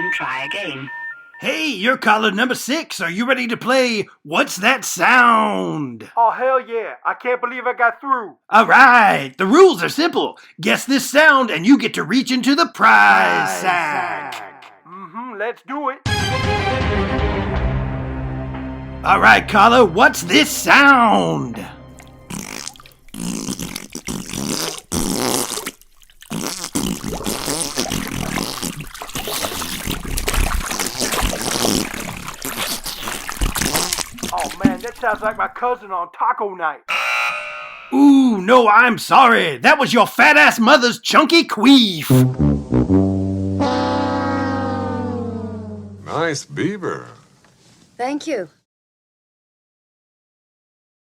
and try again. Hey, you're caller number 6. Are you ready to play What's That Sound? Oh, hell yeah. I can't believe I got through. All right, the rules are simple. Guess this sound and you get to reach into the prize sack. Let's do it. All right, caller, what's this sound? Oh man, that sounds like my cousin on taco night. Ooh, no, I'm sorry. That was your fat-ass mother's chunky queef. Nice beaver. Thank you.